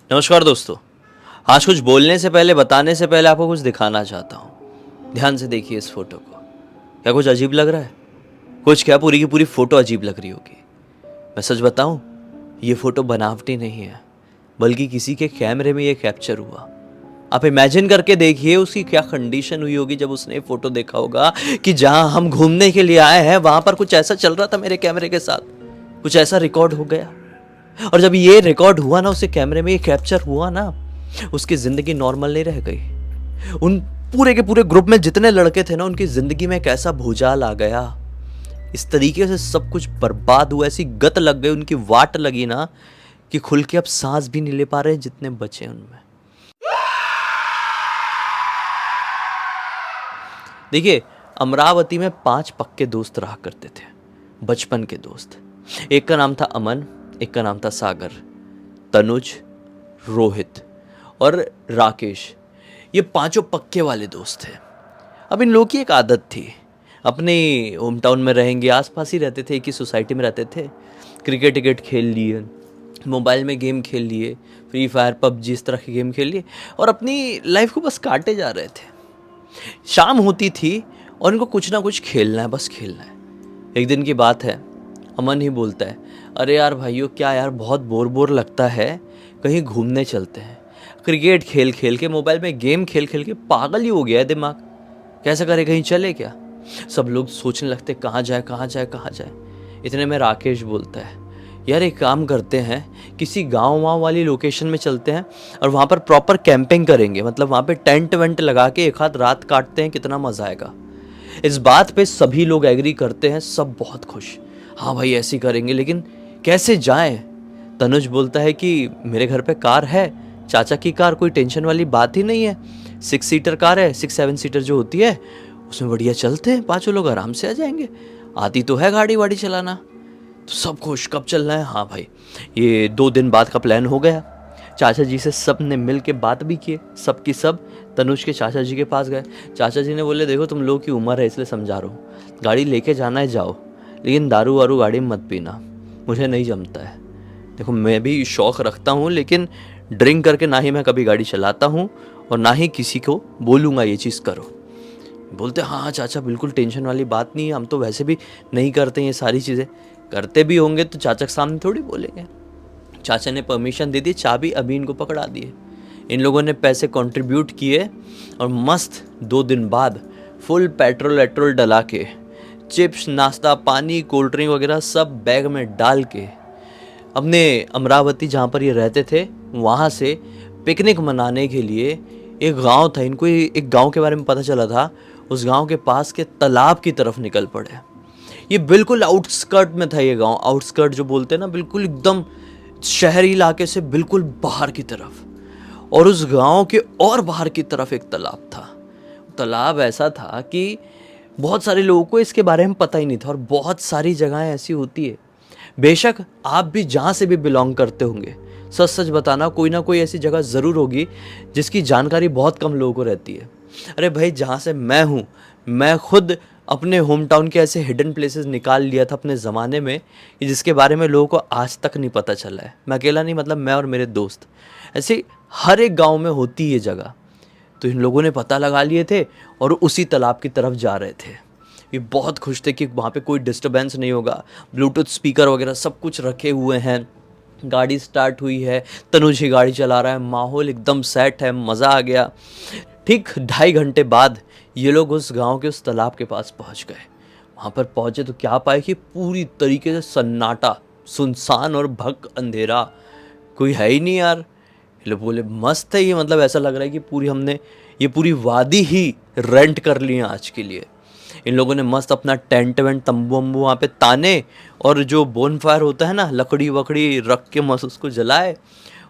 नमस्कार दोस्तों। आज कुछ बोलने से पहले, बताने से पहले आपको कुछ दिखाना चाहता हूँ। ध्यान से देखिए इस फोटो को। क्या कुछ अजीब लग रहा है? कुछ क्या, पूरी की पूरी फोटो अजीब लग रही होगी। मैं सच बताऊं, ये फोटो बनावटी नहीं है, बल्कि किसी के कैमरे में ये कैप्चर हुआ। आप इमेजिन करके देखिए उसकी क्या कंडीशन हुई होगी जब उसने फोटो देखा होगा कि जहां हम घूमने के लिए आए हैं वहां पर कुछ ऐसा चल रहा था मेरे कैमरे के साथ, कुछ ऐसा रिकॉर्ड हो गया। और जब ये रिकॉर्ड हुआ ना, उसके कैमरे में ये कैप्चर हुआ ना, उसकी जिंदगी नॉर्मल नहीं रह गई। उन पूरे के पूरे ग्रुप में जितने लड़के थे ना, उनकी जिंदगी में एक ऐसा भूचाल आ गया। इस तरीके से सब कुछ बर्बाद हुआ, ऐसी गत लग गई, उनकी वाट लगी ना कि खुल के अब सांस भी नहीं ले पा रहे जितने बचे उनमें। देखिए, अमरावती में 5 पक्के दोस्त रहा करते थे, बचपन के दोस्त। एक का नाम था अमन, एक का नाम था सागर, तनुज, रोहित और राकेश। ये पांचों पक्के वाले दोस्त थे। अब इन लोगों की एक आदत थी, अपने होम टाउन में रहेंगे, आसपास ही रहते थे, एक ही सोसाइटी में रहते थे। क्रिकेट टिकेट खेल लिए, मोबाइल में गेम खेल लिए, फ्री फायर पबजी इस तरह के गेम खेल लिए और अपनी लाइफ को बस काटे जा रहे थे। शाम होती थी और इनको कुछ ना कुछ खेलना है, बस खेलना है। एक दिन की बात है, अमन ही बोलता है, अरे यार भाइयों, क्या यार बहुत बोर बोर लगता है, कहीं घूमने चलते हैं। क्रिकेट खेल खेल के, मोबाइल में गेम खेल खेल के पागल ही हो गया है दिमाग। कैसा करे, कहीं चले क्या? सब लोग सोचने लगते कहाँ जाए कहाँ जाए कहाँ जाए। इतने में राकेश बोलता है, यार एक काम करते हैं, किसी गांव वाँव वाली लोकेशन में चलते हैं और वहाँ पर प्रॉपर कैंपिंग करेंगे, मतलब वहाँ पे टेंट वेंट लगा के एक आध रात काटते हैं, कितना मज़ा आएगा। इस बात पे सभी लोग एग्री करते हैं, सब बहुत खुश। हाँ भाई ऐसे ही करेंगे, लेकिन कैसे जाएं? तनुज बोलता है कि मेरे घर पे कार है, चाचा की कार, कोई टेंशन वाली बात ही नहीं है। 6 सीटर कार है, 6-7 सीटर जो होती है, उसमें बढ़िया चलते हैं, 5 लोग आराम से आ जाएंगे। आती तो है गाड़ी वाड़ी चलाना। तो सब खुश, कब चलना है? हाँ भाई। ये 2 दिन बाद का प्लान हो गया। चाचा जी से सब ने मिल के बात भी किए, सब की सब तनुज के चाचा जी के पास गए। चाचा जी ने बोले, देखो तुम लोग की उम्र है इसलिए समझा रहा हूँ, गाड़ी लेके जाना है जाओ, लेकिन दारू वारू गाड़ी में मत पीना, मुझे नहीं जमता है। देखो मैं भी शौक़ रखता हूँ, लेकिन ड्रिंक करके ना ही मैं कभी गाड़ी चलाता हूँ और ना ही किसी को बोलूँगा ये चीज़ करो। बोलते हाँ हाँ चाचा, बिल्कुल टेंशन वाली बात नहीं है, हम तो वैसे भी नहीं करते ये सारी चीज़ें, करते भी होंगे तो चाचा के सामने थोड़ी बोलेंगे। चाचा ने परमिशन दे दी, चाबी अभी इनको पकड़ा दिए। इन लोगों ने पैसे कंट्रीब्यूट किए और मस्त 2 दिन बाद फुल पेट्रोल वेट्रोल डला के, चिप्स, नाश्ता पानी, कोल्ड ड्रिंक वगैरह सब बैग में डाल के अपने अमरावती जहाँ पर ये रहते थे वहाँ से पिकनिक मनाने के लिए, एक गांव था, इनको एक गांव के बारे में पता चला था, उस गांव के पास के तालाब की तरफ निकल पड़े। ये बिल्कुल आउटस्कर्ट में था ये गांव, आउटस्कर्ट जो बोलते हैं ना, बिल्कुल एकदम शहरी इलाके से बिल्कुल बाहर की तरफ। और उस गांव के और बाहर की तरफ एक तालाब था। तालाब ऐसा था कि बहुत सारे लोगों को इसके बारे में पता ही नहीं था। और बहुत सारी जगहें ऐसी होती है, बेशक आप भी जहाँ से भी बिलोंग करते होंगे, सच सच बताना, कोई ना कोई ऐसी जगह ज़रूर होगी जिसकी जानकारी बहुत कम लोगों को रहती है। अरे भाई, जहाँ से मैं हूँ, मैं खुद अपने होम टाउन के ऐसे हिडन प्लेसेस निकाल लिया था अपने ज़माने में कि जिसके बारे में लोगों को आज तक नहीं पता चला है। मैं अकेला नहीं, मतलब मैं और मेरे दोस्त, ऐसे हर एक गांव में होती ये जगह। तो इन लोगों ने पता लगा लिए थे और उसी तालाब की तरफ जा रहे थे। ये बहुत खुश थे कि वहाँ पे कोई डिस्टरबेंस नहीं होगा, ब्लूटूथ स्पीकर वगैरह सब कुछ रखे हुए हैं। गाड़ी स्टार्ट हुई है, तनुज ही गाड़ी चला रहा है, माहौल एकदम सेट है, मज़ा आ गया। ठीक 2.5 घंटे बाद ये लोग उस गांव के उस तालाब के पास पहुंच गए। वहाँ पर पहुंचे तो क्या पाए कि पूरी तरीके से सन्नाटा, सुनसान और भक अंधेरा, कोई है ही नहीं यार। ये लोग बोले मस्त है ये, मतलब ऐसा लग रहा है कि हमने ये पूरी वादी ही रेंट कर ली है आज के लिए। इन लोगों ने मस्त अपना टेंट वेंट, तंबू वम्बू वहाँ पे ताने और जो बोन फायर होता है ना, लकड़ी वकड़ी रख के मस्त उसको जलाए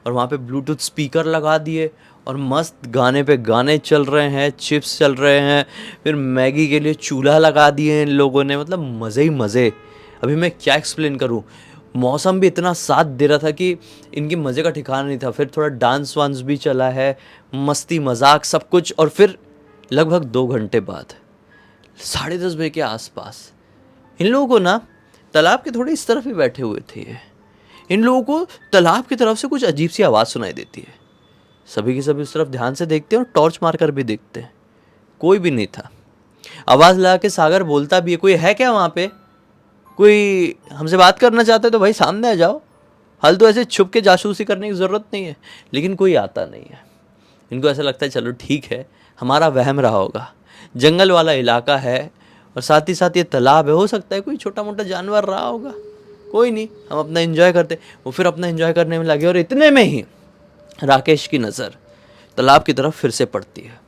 और वहाँ पे ब्लूटूथ स्पीकर लगा दिए और मस्त गाने पे गाने चल रहे हैं, चिप्स चल रहे हैं, फिर मैगी के लिए चूल्हा लगा दिए इन लोगों ने, मतलब मज़े ही मज़े। अभी मैं क्या एक्सप्लेन करूँ, मौसम भी इतना साथ दे रहा था कि इनकी मज़े का ठिकाना नहीं था। फिर थोड़ा डांस वांस भी चला है, मस्ती मजाक सब कुछ। और फिर लगभग 2 घंटे बाद 10:30 बजे के आसपास इन लोगों को ना, तालाब के थोड़े इस तरफ ही बैठे हुए थे, इन लोगों को तालाब की तरफ से कुछ अजीब सी आवाज़ सुनाई देती है। सभी के सभी उस तरफ ध्यान से देखते हैं और टॉर्च मारकर भी देखते हैं, कोई भी नहीं था। आवाज़ लगा के सागर बोलता भी है, कोई है क्या वहाँ पे, कोई हमसे बात करना चाहता है तो भाई सामने आ जाओ, हाल तो ऐसे छुप के जासूसी करने की ज़रूरत नहीं है। लेकिन कोई आता नहीं है। इनको ऐसा लगता है चलो ठीक है, हमारा वहम रहा होगा, जंगल वाला इलाका है और साथ ही साथ ये तालाब है, हो सकता है कोई छोटा मोटा जानवर रहा होगा, कोई नहीं, हम अपना एंजॉय करते। वो फिर अपना एंजॉय करने में लगे और इतने में ही राकेश की नज़र तालाब की तरफ फिर से पड़ती है।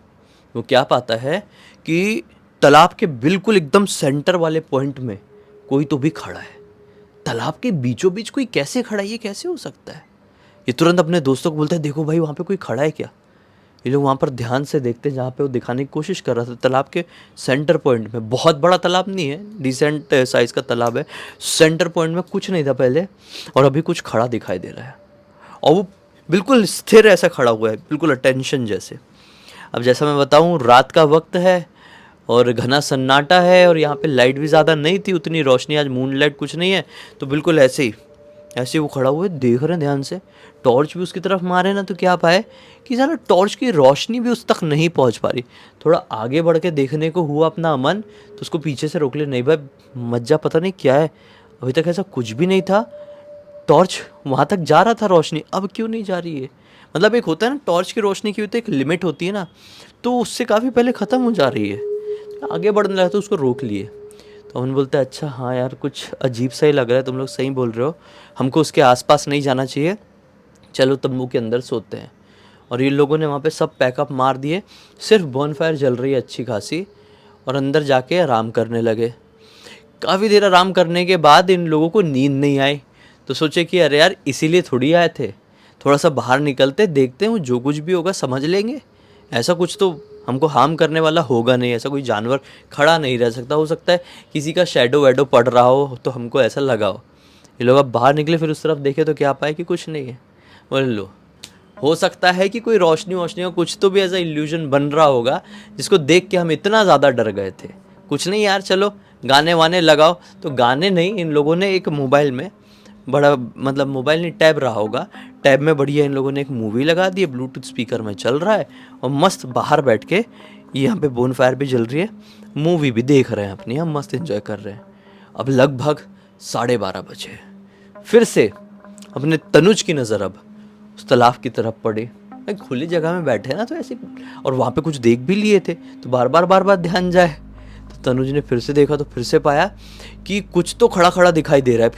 वो क्या पाता है कि तालाब के बिल्कुल एकदम सेंटर वाले पॉइंट में कोई तो भी खड़ा है। तालाब के बीचों बीच कोई कैसे खड़ा है, ये कैसे हो सकता है? ये तुरंत अपने दोस्तों को बोलता है, देखो भाई वहाँ पे कोई खड़ा है क्या। ये लोग वहाँ पर ध्यान से देखते हैं जहाँ पे वो दिखाने की कोशिश कर रहा था। तालाब के सेंटर पॉइंट में, बहुत बड़ा तालाब नहीं है, डिसेंट साइज़ का तालाब है, सेंटर पॉइंट में कुछ नहीं था पहले और अभी कुछ खड़ा दिखाई दे रहा है और वो बिल्कुल स्थिर ऐसा खड़ा हुआ है, बिल्कुल अटेंशन जैसे। अब जैसा मैं बताऊँ, रात का वक्त है और घना सन्नाटा है और यहाँ पे लाइट भी ज़्यादा नहीं थी, उतनी रोशनी, आज मून लाइट कुछ नहीं है, तो बिल्कुल ऐसे वो खड़ा हुआ है, देख रहे हैं ध्यान से। टॉर्च भी उसकी तरफ मारे ना तो क्या पाए कि सारा टॉर्च की रोशनी भी उस तक नहीं पहुँच पा रही। थोड़ा आगे बढ़ के देखने को हुआ अपना अमन, तो उसको पीछे से रोक ले, नहीं भाई मत जा, पता नहीं क्या है, अभी तक ऐसा कुछ भी नहीं था, टॉर्च वहाँ तक जा रहा था रोशनी, अब क्यों नहीं जा रही है। मतलब एक होता है ना, टॉर्च की रोशनी की तो एक लिमिट होती है ना, तो उससे काफ़ी पहले ख़त्म हो जा रही है। आगे बढ़ने लगा तो उसको रोक लिए। तो अमन बोलता है, अच्छा हाँ यार, कुछ अजीब सा ही लग रहा है, तुम लोग सही बोल रहे हो, हमको उसके आसपास नहीं जाना चाहिए, चलो तंबू के अंदर सोते हैं। और ये लोगों ने वहाँ पे सब पैकअप मार दिए, सिर्फ बॉनफायर जल रही है अच्छी खासी, और अंदर जाके आराम करने लगे। काफ़ी देर आराम करने के बाद इन लोगों को नींद नहीं आई, तो सोचे कि अरे यार इसीलिए थोड़ी आए थे, थोड़ा सा बाहर निकलते, देखते हैं वो जो कुछ भी होगा समझ लेंगे, ऐसा कुछ तो हमको हार्म करने वाला होगा नहीं, ऐसा कोई जानवर खड़ा नहीं रह सकता, हो सकता है किसी का शैडो वैडो पड़ रहा हो तो हमको ऐसा लगा हो। ये लोग अब बाहर निकले, फिर उस तरफ देखे तो क्या पाए कि कुछ नहीं है। बोले लो, हो सकता है कि कोई रोशनी वोशनी हो, कुछ तो भी ऐसा इल्यूजन बन रहा होगा जिसको देख के हम इतना ज़्यादा डर गए थे। कुछ नहीं यार, चलो गाने वाने लगाओ। तो गाने नहीं, इन लोगों ने एक मोबाइल में बड़ा, मतलब मोबाइल नहीं, टैब रहा होगा, टैब में बढ़िया इन लोगों ने एक मूवी लगा दी है, ब्लूटूथ स्पीकर में चल रहा है और मस्त बाहर बैठ के यहाँ पे बोनफायर भी जल रही है, मूवी भी देख रहे हैं अपनी, हम मस्त एंजॉय कर रहे हैं। अब लगभग 12:30 बजे फिर से अपने तनुज की नज़र अब उस तालाब की तरफ पड़ी। भाई खुली जगह में बैठे ना तो ऐसे, और वहाँ पे कुछ देख भी लिए थे तो बार बार ध्यान जाए। तो तनुज ने फिर से देखा तो फिर से पाया कि कुछ तो खड़ा खड़ा दिखाई दे रहा है,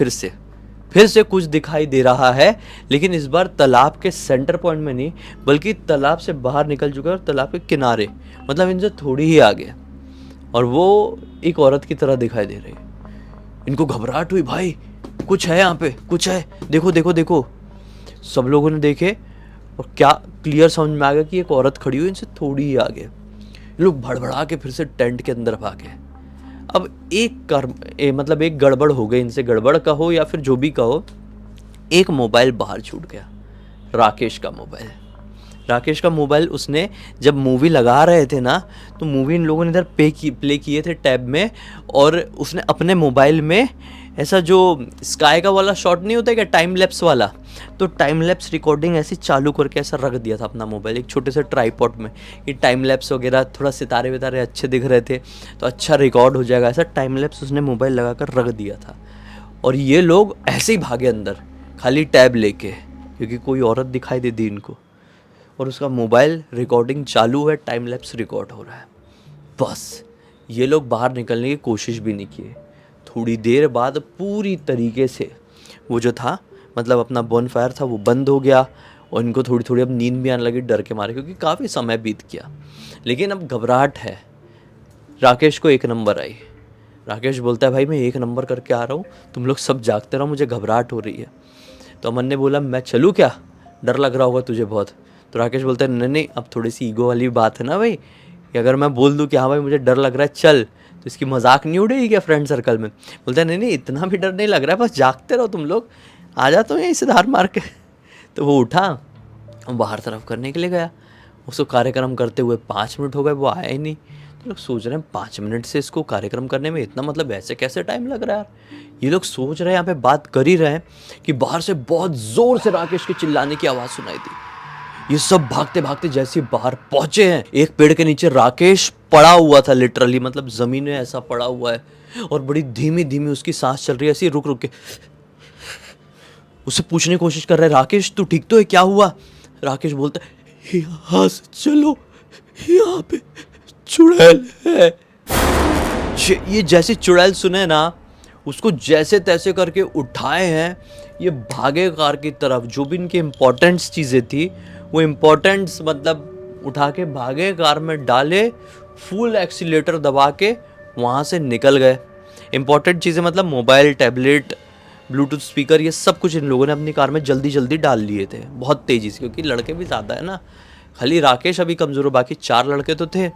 फिर से कुछ दिखाई दे रहा है, लेकिन इस बार तालाब के सेंटर पॉइंट में नहीं, बल्कि तालाब से बाहर निकल चुका है और तालाब के किनारे, मतलब इनसे थोड़ी ही आगे, और वो एक औरत की तरह दिखाई दे रही है। इनको घबराहट हुई, भाई कुछ है यहाँ पे, कुछ है, देखो देखो देखो। सब लोगों ने देखे और क्या क्लियर समझ में आ गया कि एक औरत खड़ी हुई इनसे थोड़ी ही आगे। लोग भड़बड़ा के फिर से टेंट के अंदर भागे। अब मतलब एक गड़बड़ हो गई, इनसे गड़बड़ कहो या फिर जो भी कहो, एक मोबाइल बाहर छूट गया, राकेश का मोबाइल। उसने जब मूवी लगा रहे थे ना, तो मूवी इन लोगों ने इधर प्ले किए थे टैब में, और उसने अपने मोबाइल में ऐसा जो स्काई का वाला शॉट नहीं होता क्या, टाइम लैप्स वाला, तो टाइम लैप्स रिकॉर्डिंग ऐसी चालू करके ऐसा रख दिया था अपना मोबाइल एक छोटे से ट्राईपॉड में, कि टाइम लैप्स वगैरह, थोड़ा सितारे वितारे अच्छे दिख रहे थे तो अच्छा रिकॉर्ड हो जाएगा, ऐसा टाइम लैप्स उसने मोबाइल लगा कर रख दिया था। और ये लोग ऐसे ही भागे अंदर खाली टैब लेके, क्योंकि कोई औरत दिखाई दे दी इनको, और उसका मोबाइल रिकॉर्डिंग चालू है, टाइम लैप्स रिकॉर्ड हो रहा है। बस ये लोग बाहर निकलने की कोशिश भी नहीं किए। थोड़ी देर बाद पूरी तरीके से वो जो था, मतलब अपना बॉनफायर था, वो बंद हो गया और इनको थोड़ी थोड़ी अब नींद भी आने लगी डर के मारे, क्योंकि काफ़ी समय बीत गया। लेकिन अब घबराहट है। राकेश को 1 नंबर आई। राकेश बोलता है, भाई मैं 1 नंबर करके आ रहा हूँ, तुम लोग सब जागते रहो, मुझे घबराहट हो रही है। तो अमन ने बोला, मैं चलूँ क्या, डर लग रहा होगा तुझे बहुत। तो राकेश बोलता है, नहीं, अब थोड़ी सी ईगो वाली बात है ना भाई, कि अगर मैं बोल दूँ कि हाँ भाई मुझे डर लग रहा है चल, तो इसकी मजाक नहीं उड़ेगी क्या फ्रेंड सर्कल में। बोलता है, नहीं इतना भी डर नहीं लग रहा है, बस जागते रहो तुम लोग, आ जाता हूँ यहीं से धार मार के। तो वो उठा और बाहर तरफ करने के लिए गया। उसको कार्यक्रम करते हुए 5 मिनट हो गए, वो आया ही नहीं। लोग सोच रहे हैं 5 मिनट से इसको कार्यक्रम करने में इतना, मतलब ऐसे कैसे टाइम लग रहा है यार। ये लोग सोच रहे हैं, यहाँ पे बात कर ही रहे हैं कि बाहर से बहुत जोर से राकेश के चिल्लाने की आवाज़ सुनाई दी। ये सब भागते भागते जैसे बाहर पहुंचे हैं, एक पेड़ के नीचे राकेश पड़ा हुआ था, लिटरली मतलब ज़मीन में ऐसा पड़ा हुआ है, और बड़ी धीमी धीमी उसकी सांस चल रही है, ऐसी रुक रुक के। उससे पूछने की कोशिश कर रहा है, राकेश तू ठीक तो है, क्या हुआ? राकेश बोलता है, यहाँ से चलो, यहाँ पे चुड़ैल है। ये जैसे चुड़ैल सुने ना, उसको जैसे तैसे करके उठाए हैं, ये भागे कार की तरफ। जो भी इनकी इम्पोर्टेंट्स चीज़ें थी वो इम्पोर्टेंट्स मतलब उठा के भागे, कार में डाले, फुल एक्सीलेटर दबा के वहाँ से निकल गए। इम्पोर्टेंट चीज़ें मतलब मोबाइल, टैबलेट, ब्लूटूथ स्पीकर, ये सब कुछ इन लोगों ने अपनी कार में जल्दी जल्दी डाल लिए थे, बहुत तेज़ी से, क्योंकि लड़के भी ज़्यादा है ना। खाली राकेश अभी कमज़ोर हो, बाकी 4 लड़के तो थे।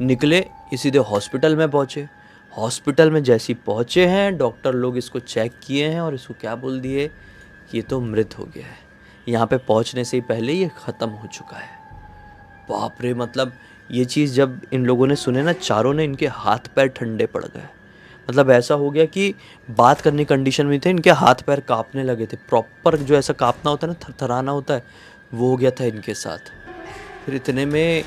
निकले, ये सीधे हॉस्पिटल में पहुँचे। हॉस्पिटल में जैसे ही पहुँचे हैं, डॉक्टर लोग इसको चेक किए हैं और इसको क्या बोल दिए कि ये तो मृत हो गया है। यहाँ पे पहुँचने से ही पहले ये ख़त्म हो चुका है। बाप रे, मतलब ये चीज़ जब इन लोगों ने सुने ना, चारों ने, इनके हाथ पैर ठंडे पड़ गए। मतलब ऐसा हो गया कि बात करने कंडीशन में थे, इनके हाथ पैर कांपने लगे थे। प्रॉपर जो ऐसा कांपना होता है ना, थरथराना होता है, वो हो गया था इनके साथ। फिर इतने में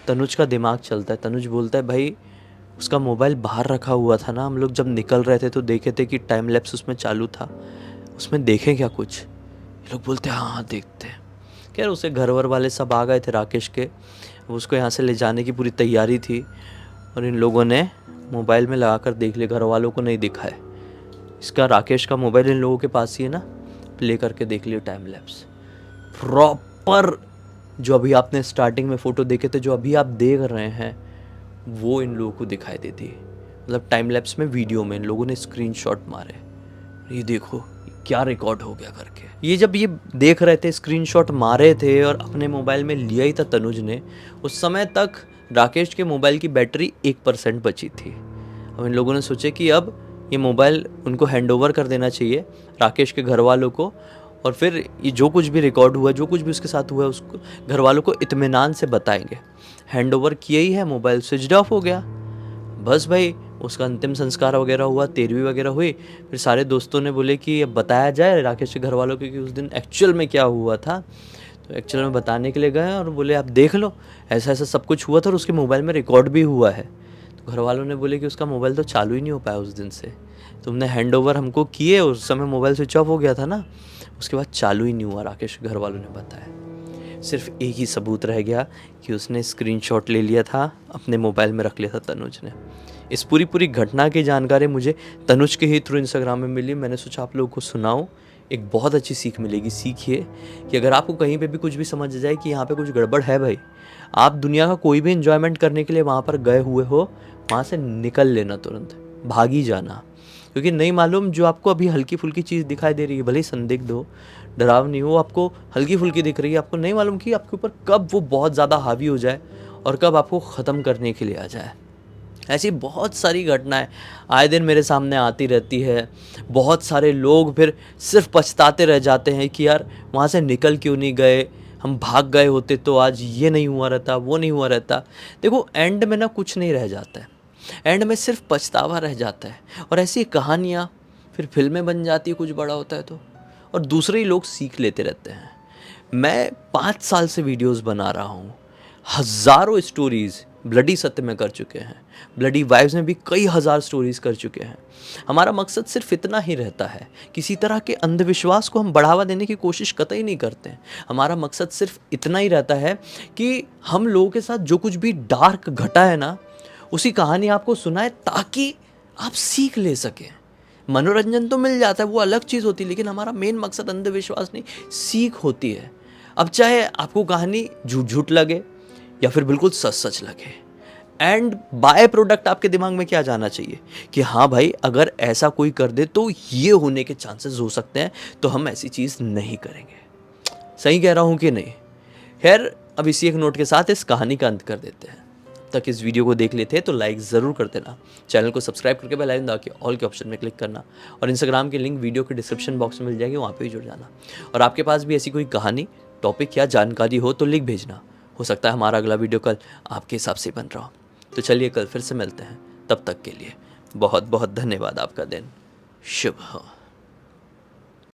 तनुज का दिमाग चलता है। तनुज बोलता है, भाई उसका मोबाइल बाहर रखा हुआ था ना, हम लोग जब निकल रहे थे तो देखे थे कि टाइम लैप्स उसमें चालू था, उसमें देखें क्या कुछ? ये लोग बोलते हैं, हाँ देखते हैं। खैर उसे घर वर वाले सब आ गए थे राकेश के, उसको यहाँ से ले जाने की पूरी तैयारी थी, और इन लोगों ने मोबाइल में लगा कर देख लिया। घर वालों को नहीं दिखा है इसका, राकेश का मोबाइल इन लोगों के पास ही है ना, प्ले करके देख लिया टाइम लैप्स प्रॉपर। जो अभी आपने स्टार्टिंग में फ़ोटो देखे थे, जो अभी आप देख रहे हैं, वो इन लोगों को दिखाई देती है। मतलब टाइम लैप्स में, वीडियो में इन लोगों ने स्क्रीनशॉट मारे, ये देखो क्या रिकॉर्ड हो गया करके। ये जब ये देख रहे थे, स्क्रीनशॉट मारे थे और अपने मोबाइल में लिया ही था तनुज ने, उस समय तक राकेश के मोबाइल की बैटरी 1% बची थी। अब इन लोगों ने सोचे कि अब ये मोबाइल उनको हैंडओवर कर देना चाहिए, राकेश के घर वालों को, और फिर ये जो कुछ भी रिकॉर्ड हुआ, जो कुछ भी उसके साथ हुआ, उसको घर वालों को इत्मीनान से बताएंगे। हैंडओवर किया ही है, मोबाइल स्विच ऑफ हो गया, बस भाई उसका अंतिम संस्कार वगैरह हुआ, 13वीं वगैरह हुई। फिर सारे दोस्तों ने बोले कि अब बताया जाए राकेश के घर वालों को कि उस दिन एक्चुअल में क्या हुआ था। तो एक्चुअल में बताने के लिए गए और बोले आप देख लो, ऐसा ऐसा सब कुछ हुआ था और उसके मोबाइल में रिकॉर्ड भी हुआ है। तो घर वालों ने बोले कि उसका मोबाइल तो चालू ही नहीं हो पाया उस दिन से, तुमने हैंडओवर हमको किए, उस समय मोबाइल स्विच ऑफ हो गया था ना, उसके बाद चालू ही नहीं हुआ, राकेश के घर वालों ने बताया। सिर्फ एक ही सबूत रह गया कि उसने स्क्रीनशॉट ले लिया था, अपने मोबाइल में रख लिया था तनुज ने। इस पूरी घटना की जानकारी मुझे तनुज के ही थ्रू इंस्टाग्राम में मिली। मैंने सोचा आप लोगों को सुनाऊं, एक बहुत अच्छी सीख मिलेगी। सीख ये कि अगर आपको कहीं पे भी कुछ भी समझ जाए कि यहाँ पे कुछ गड़बड़ है भाई, आप दुनिया का कोई भी इन्जॉयमेंट करने के लिए वहाँ पर गए हुए हो, वहाँ से निकल लेना, तुरंत भागी जाना। क्योंकि नहीं मालूम जो आपको अभी हल्की फुल्की चीज़ दिखाई दे रही है, भले ही संदिग्ध हो, डरावनी हो, आपको हल्की फुल्की दिख रही है, आपको नहीं मालूम कि आपके ऊपर कब वो बहुत ज़्यादा हावी हो जाए और कब आपको ख़त्म करने के लिए आ जाए। ऐसी बहुत सारी घटनाएं आए दिन मेरे सामने आती रहती है। बहुत सारे लोग फिर सिर्फ पछताते रह जाते हैं कि यार वहाँ से निकल क्यों नहीं गए, हम भाग गए होते तो आज ये नहीं हुआ रहता, वो नहीं हुआ रहता। देखो एंड में ना कुछ नहीं रह जाता है, एंड में सिर्फ पछतावा रह जाता है। और ऐसी कहानियाँ फिर फिल्में बन जाती है, कुछ बड़ा होता है तो, और दूसरे ही लोग सीख लेते रहते हैं। मैं 5 साल से वीडियोस बना रहा हूँ, हज़ारों स्टोरीज़ ब्लडी सत्य में कर चुके हैं, ब्लडी वाइब्स में भी कई हज़ार स्टोरीज़ कर चुके हैं। हमारा मकसद सिर्फ इतना ही रहता है, किसी तरह के अंधविश्वास को हम बढ़ावा देने की कोशिश कतई नहीं करते हैं। हमारा मकसद सिर्फ इतना ही रहता है कि हम लोगों के साथ जो कुछ भी डार्क घटा है ना, उसी कहानी आपको सुनाए ताकि आप सीख ले सकें। मनोरंजन तो मिल जाता है, वो अलग चीज़ होती है, लेकिन हमारा मेन मकसद अंधविश्वास नहीं, सीख होती है। अब चाहे आपको कहानी झूठ झूठ लगे या फिर बिल्कुल सच सच लगे, एंड बाय प्रोडक्ट आपके दिमाग में क्या जाना चाहिए कि हाँ भाई अगर ऐसा कोई कर दे तो ये होने के चांसेस हो सकते हैं, तो हम ऐसी चीज़ नहीं करेंगे। सही कह रहा हूँ कि नहीं? खैर अब इसी एक नोट के साथ इस कहानी का अंत कर देते हैं। तक इस वीडियो को देख लेते हैं तो लाइक ज़रूर कर देना, चैनल को सब्सक्राइब करके बेल आइकन दबा के ऑल के ऑप्शन में क्लिक करना, और इंस्टाग्राम की लिंक वीडियो के डिस्क्रिप्शन बॉक्स में मिल जाएगी, वहाँ पे भी जुड़ जाना। और आपके पास भी ऐसी कोई कहानी, टॉपिक या जानकारी हो तो लिख भेजना, हो सकता है हमारा अगला वीडियो कल आपके हिसाब से बन रहा हो। तो चलिए कल फिर से मिलते हैं, तब तक के लिए बहुत बहुत धन्यवाद। आपका दिन शुभ हो।